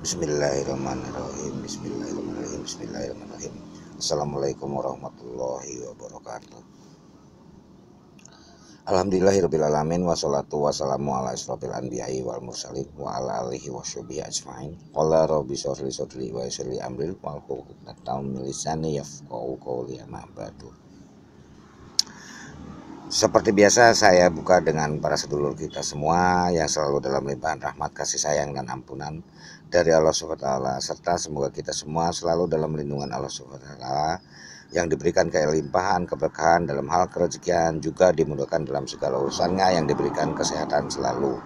Bismillahirrahmanirrahim. Bismillahirrahmanirrahim. Bismillahirrahmanirrahim. Assalamualaikum warahmatullahi wabarakatuh. Alhamdulillahirrabbilalamin. Wassalatu wassalamu ala asrofil anbiya'i wal mursalin wa ala alihi wa sahbihi ajma'in. Qala rabbi shrah li sadri wa yassir li amri wahlul 'uqdatam min lisani yafqahu qawli amma ba'du. Seperti biasa, saya buka dengan para sedulur kita semua yang selalu dalam limpahan rahmat, kasih sayang, dan ampunan dari Allah SWT, serta semoga kita semua selalu dalam lindungan Allah SWT, yang diberikan kelimpahan, keberkahan dalam hal kerezekian, juga dimudahkan dalam segala urusannya, yang diberikan kesehatan selalu,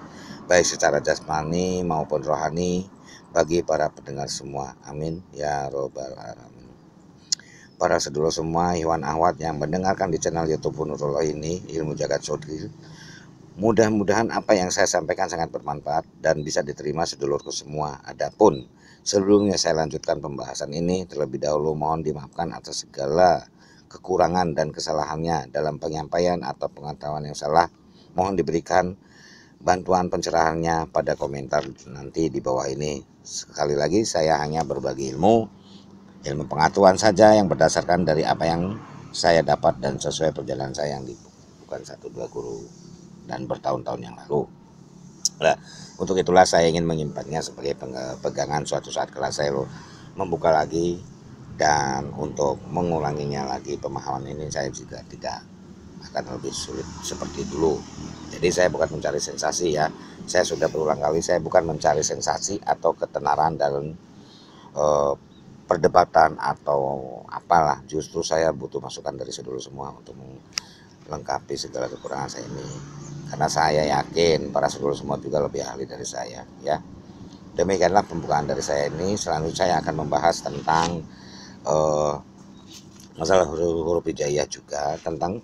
baik secara jasmani maupun rohani, bagi para pendengar semua. Amin ya robbal alamin. Para sedulur semua, Iwan Ahwat yang mendengarkan di channel YouTube Nurullah ini, Ilmu Jagat Sodil, mudah-mudahan apa yang saya sampaikan sangat bermanfaat dan bisa diterima sedulurku semua. Adapun sebelumnya saya lanjutkan pembahasan ini, terlebih dahulu mohon dimaafkan atas segala kekurangan dan kesalahannya dalam penyampaian atau pengetahuan yang salah. Mohon diberikan bantuan pencerahannya pada komentar nanti di bawah ini. Sekali lagi, saya hanya berbagi ilmu pengetahuan saja yang berdasarkan dari apa yang saya dapat dan sesuai perjalanan saya yang bukan 1-2 guru dan bertahun-tahun yang lalu. Nah, untuk itulah saya ingin menyimpannya sebagai pegangan suatu saat kelas saya membuka lagi, dan untuk mengulanginya lagi pemahaman ini saya juga tidak akan lebih sulit seperti dulu. Jadi saya bukan mencari sensasi ya. Saya sudah berulang kali, saya bukan mencari sensasi atau ketenaran dalam perdebatan atau apalah. Justru saya butuh masukan dari sedulur semua untuk melengkapi segala kekurangan saya ini, karena saya yakin para sedulur semua juga lebih ahli dari saya ya. Demikianlah pembukaan dari saya ini. Selanjutnya saya akan membahas tentang masalah huruf hijaiyah, juga tentang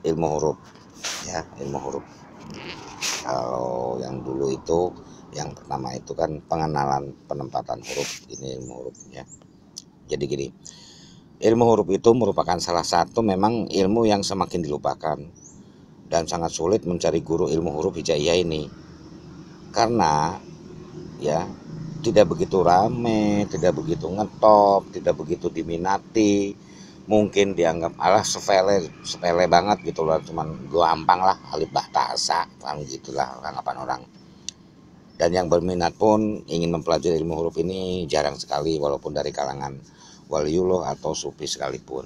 ilmu huruf ya, ilmu huruf. Kalau yang dulu itu, yang pertama itu kan pengenalan penempatan huruf, ini ilmu huruf ya. Jadi gini, ilmu huruf itu merupakan salah satu memang ilmu yang semakin dilupakan dan sangat sulit mencari guru ilmu huruf hijaiyah ini, karena ya tidak begitu rame, tidak begitu ngetop, tidak begitu diminati. Mungkin dianggap sepele banget gitu loh, cuman gampang lah, alif bah tasa kan gitulah anggapan orang. Dan yang berminat pun ingin mempelajari ilmu huruf ini jarang sekali, walaupun dari kalangan waliullah atau sufi sekalipun.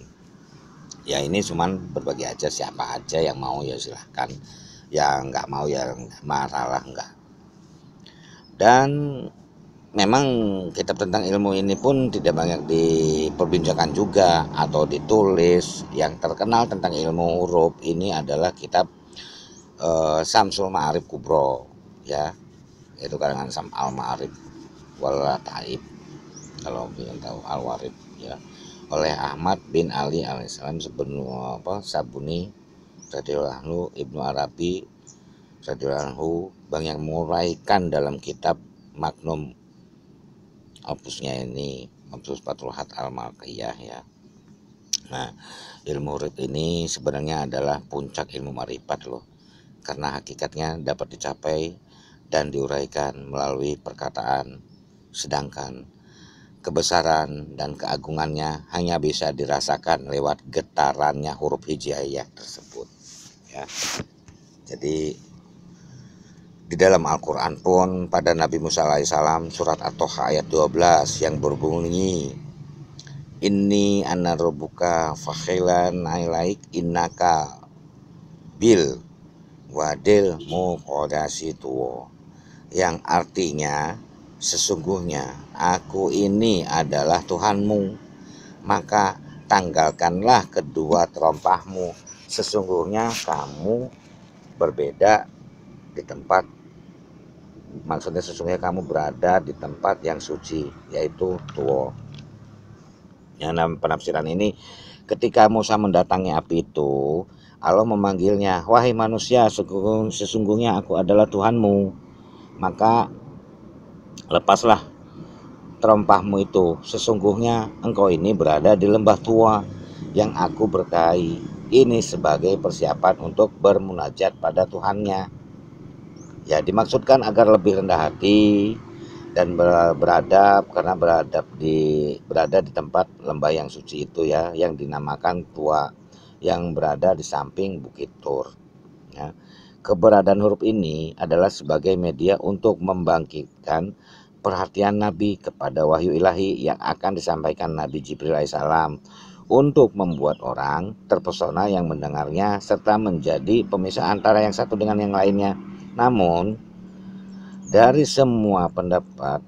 Ya ini cuman berbagi aja, siapa aja yang mau ya silahkan, yang nggak mau ya masalah enggak. Dan memang kitab tentang ilmu ini pun tidak banyak diperbincangkan juga atau ditulis. Yang terkenal tentang ilmu huruf ini adalah kitab Syamsul Ma'arif Kubro ya, itu karangan Sam Al-Ma'arif wal Taib, kalau yang tahu Al-Warif ya, oleh Ahmad bin Ali alaihissalam Sabuni radhiyallahu anhu, Ibnu Arabi radhiyallahu anhu, banyak menguraikan dalam kitab Magnum opusnya ini, opus Fathuhat Al-Malkiyah ya. Nah, ilmu huruf ini sebenarnya adalah puncak ilmu marifat loh, karena hakikatnya dapat dicapai dan diuraikan melalui perkataan, sedangkan kebesaran dan keagungannya hanya bisa dirasakan lewat getarannya huruf hijaiyah tersebut ya. Jadi di dalam Al-Quran pun pada Nabi Musa alaihissalam, surat At-Toha ayat 12 yang berbunyi, Inni anna rabbuka fakhilan ailaik innaka bil wadil muqaddasitu, yang artinya sesungguhnya aku ini adalah Tuhanmu, maka tanggalkanlah kedua terompahmu, sesungguhnya kamu berbeda di tempat, maksudnya sesungguhnya kamu berada di tempat yang suci, yaitu Tuwo. Yang penafsiran ini, ketika Musa mendatangi api itu, Allah memanggilnya, wahai manusia, sesungguhnya aku adalah Tuhanmu, maka lepaslah terompahmu itu, sesungguhnya engkau ini berada di lembah tua yang aku berkahi, ini sebagai persiapan untuk bermunajat pada Tuhannya. Ya, dimaksudkan agar lebih rendah hati dan beradab, karena berada di tempat lembah yang suci itu ya, yang dinamakan Tua, yang berada di samping Bukit Tur ya. Keberadaan huruf ini adalah sebagai media untuk membangkitkan perhatian Nabi kepada wahyu ilahi yang akan disampaikan Nabi Jibril alaihissalam, untuk membuat orang terpesona yang mendengarnya serta menjadi pemisah antara yang satu dengan yang lainnya. Namun dari semua pendapat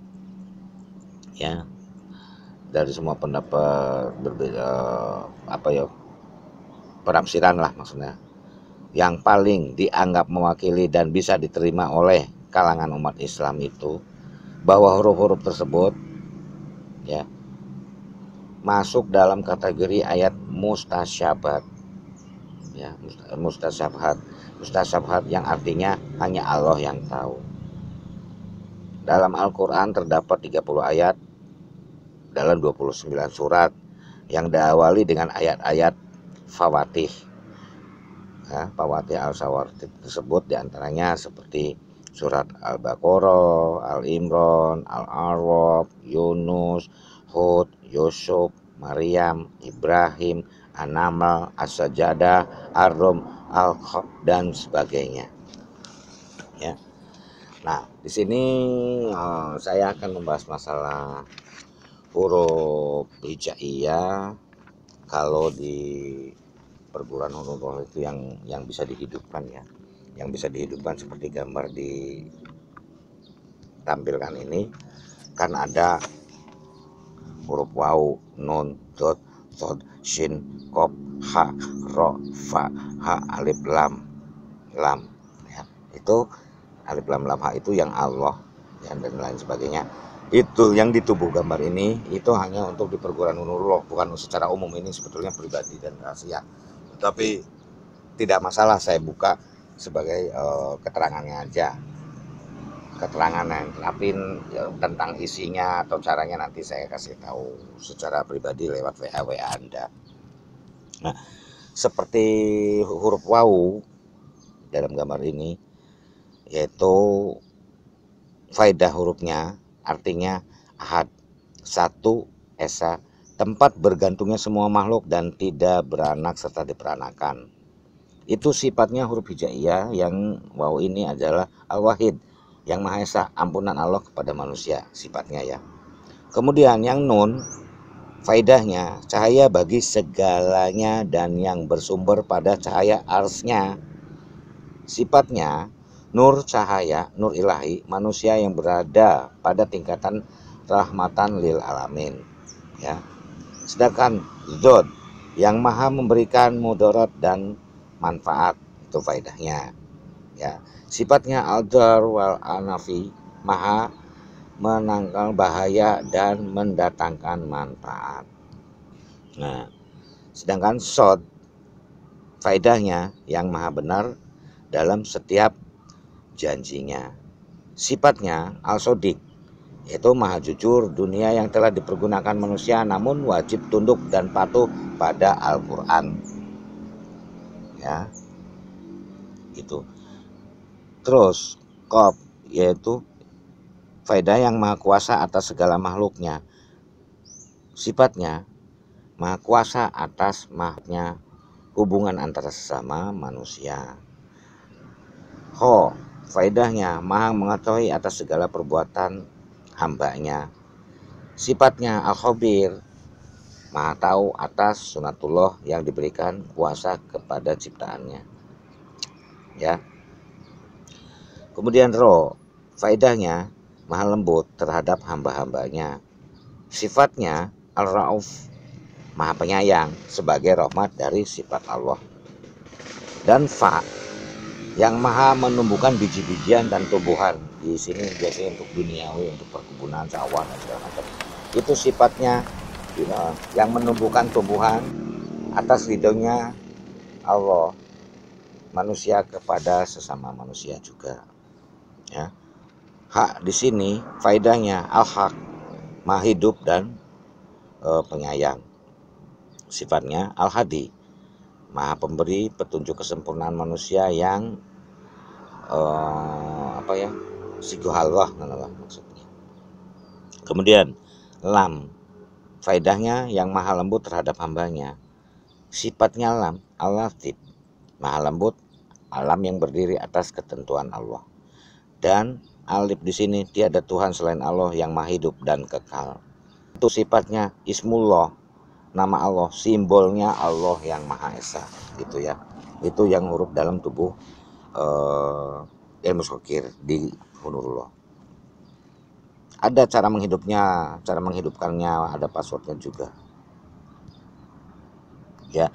ya, dari semua pendapat berbeda, penafsiran lah maksudnya, yang paling dianggap mewakili dan bisa diterima oleh kalangan umat Islam itu bahwa huruf-huruf tersebut ya masuk dalam kategori ayat mustasyabat ya, mustasyabat yang artinya hanya Allah yang tahu. Dalam Al-Qur'an terdapat 30 ayat dalam 29 surat yang diawali dengan ayat-ayat fawatih ya, fawatih al-sawartih tersebut diantaranya seperti surat Al-Baqarah, Al-Imran, Al-A'raf, Yunus, Hud, Yusuf, Maryam, Ibrahim, An-Naml, As-Sajadah, Ar-Rum, Al-Qaf dan sebagainya ya. Nah, di sini saya akan membahas masalah huruf hijaiyah. Kalau di perguruan huruf itu yang bisa dihidupkan ya, yang bisa dihidupkan seperti gambar ditampilkan ini, kan ada huruf waw, nun, dot, sod, shin, kop, ha, ro, fa, ha, alif, lam ya. Itu alif, lam, ha itu yang Allah ya, dan lain sebagainya. Itu yang di tubuh gambar ini itu hanya untuk di perguruan nurullah, bukan secara umum. Ini sebetulnya pribadi dan rahasia, tapi tidak masalah saya buka sebagai keterangannya aja, keterangan yang tapi ya, tentang isinya atau caranya nanti saya kasih tahu secara pribadi lewat WA Anda. Nah, seperti huruf waw dalam gambar ini, yaitu faedah hurufnya artinya ahad, satu esa, tempat bergantungnya semua makhluk dan tidak beranak serta diperanakan. Itu sifatnya huruf hijaiyah. Yang waw ini adalah al-wahid, yang maha esa, ampunan Allah kepada manusia sifatnya ya. Kemudian yang nun, faedahnya cahaya bagi segalanya dan yang bersumber pada cahaya arsnya. Sifatnya nur, cahaya, nur ilahi, manusia yang berada pada tingkatan rahmatan lil alamin ya. Sedangkan zod, yang maha memberikan mudarat dan manfaat, itu faedahnya ya. Sifatnya al-dar wal anafi, maha menangkal bahaya dan mendatangkan manfaat. Nah, sedangkan sod, faedahnya yang maha benar dalam setiap janjinya. Sifatnya al-sodik, yaitu maha jujur, dunia yang telah dipergunakan manusia namun wajib tunduk dan patuh pada Al-Quran ya, gitu. Terus Qaf, yaitu faedah yang maha kuasa atas segala makhluknya. Sifatnya maha kuasa atas makhluknya, hubungan antara sesama manusia. Ho, faedahnya maha mengetahui atas segala perbuatan hambanya. Sifatnya al-khabir, maha tahu atas sunatullah yang diberikan kuasa kepada ciptaannya ya. Kemudian ro, faedahnya maha lembut terhadap hamba-hambanya. Sifatnya al-rauf, maha penyayang sebagai rahmat dari sifat Allah. Dan fa, yang maha menumbuhkan biji-bijian dan tumbuhan. Di sini biasanya untuk duniawi, untuk perkebunan, sawah dan segala macam. Itu sifatnya yang menumbuhkan tumbuhan atas ridhonya Allah, manusia kepada sesama manusia juga ya. Hak di sini faedahnya al-haq, maha hidup dan penyayang. Sifatnya al-hadi, maha pemberi petunjuk kesempurnaan manusia yang sigohallah maksudnya Kemudian lam, faedahnya yang maha lembut terhadap hambanya. Sifatnya lam, al-latif, maha lembut, alam yang berdiri atas ketentuan Allah. Dan alif di sini tiada Tuhan selain Allah yang maha hidup dan kekal. Itu sifatnya ismullah, nama Allah, simbolnya Allah yang maha esa, gitu ya. Itu yang huruf dalam tubuh ilmu sokir di Hunurullah. Ada cara menghidupkannya, ada passwordnya juga. Ya,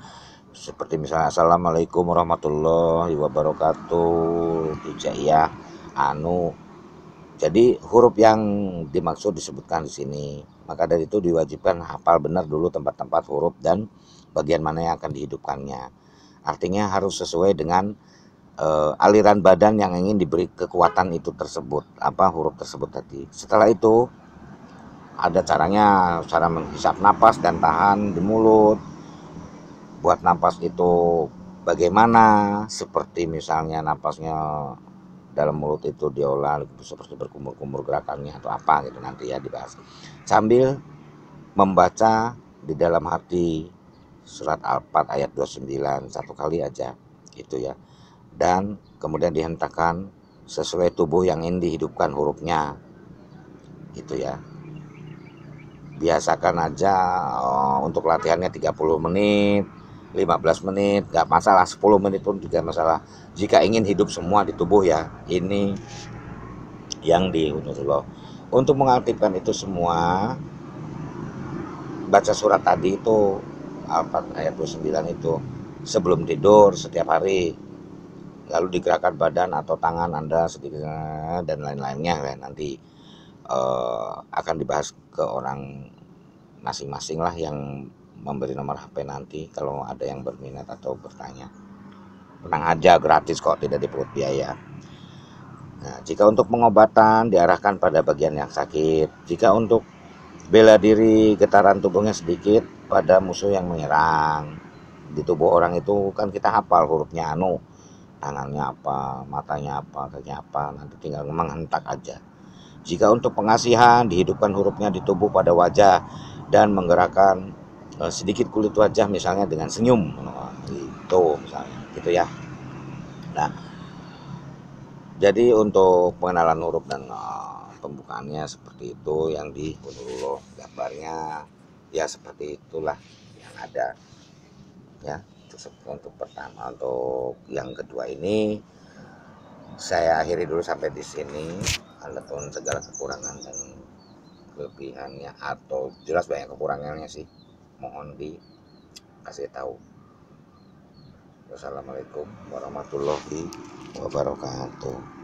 seperti misalnya Assalamualaikum warahmatullahi wabarakatuh, hijaiyah, anu. Jadi huruf yang dimaksud disebutkan di sini. Maka dari itu diwajibkan hafal benar dulu tempat-tempat huruf dan bagian mana yang akan dihidupkannya. Artinya harus sesuai dengan aliran badan yang ingin diberi kekuatan itu tersebut, apa huruf tersebut tadi. Setelah itu ada caranya, cara menghisap napas dan tahan di mulut. Buat napas itu bagaimana, seperti misalnya napasnya dalam mulut itu diolah seperti berkumur-kumur gerakannya atau apa gitu, nanti ya dibahas. Sambil membaca di dalam hati surat Al-Fat ayat 29 satu kali aja gitu ya. Dan kemudian dihentakkan sesuai tubuh yang ingin dihidupkan hurufnya gitu ya. Biasakan aja untuk latihannya 30 menit, 15 menit, gak masalah, 10 menit pun juga masalah. Jika ingin hidup semua di tubuh ya, ini yang di Hunurullah. Untuk mengaktifkan itu semua, baca surat tadi itu, Al-Fat ayat 29 itu, sebelum tidur setiap hari. Lalu digerakkan badan atau tangan Anda sedikit dan lain-lainnya ya, nanti akan dibahas ke orang masing-masing lah yang memberi nomor HP nanti kalau ada yang berminat atau bertanya. Tenang aja, gratis kok, tidak dipungut biaya. Nah, jika untuk pengobatan diarahkan pada bagian yang sakit. Jika untuk bela diri, getaran tubuhnya sedikit pada musuh yang menyerang. Di tubuh orang itu kan kita hafal hurufnya anu, tangannya apa, matanya apa, kakinya apa, nanti tinggal menghentak aja. Jika untuk pengasihan, dihidupkan hurufnya di tubuh pada wajah dan menggerakkan sedikit kulit wajah misalnya dengan senyum, itu misalnya, gitu ya. Nah, jadi untuk pengenalan huruf dan pembukaannya seperti itu yang di Hunurullah, gambarnya ya seperti itulah yang ada ya. Untuk pertama, untuk yang kedua ini saya akhiri dulu sampai di sini. Adapun segala kekurangan dan kelebihannya atau jelas banyak kekurangannya sih, mohon dikasih tahu. Wassalamualaikum warahmatullahi wabarakatuh.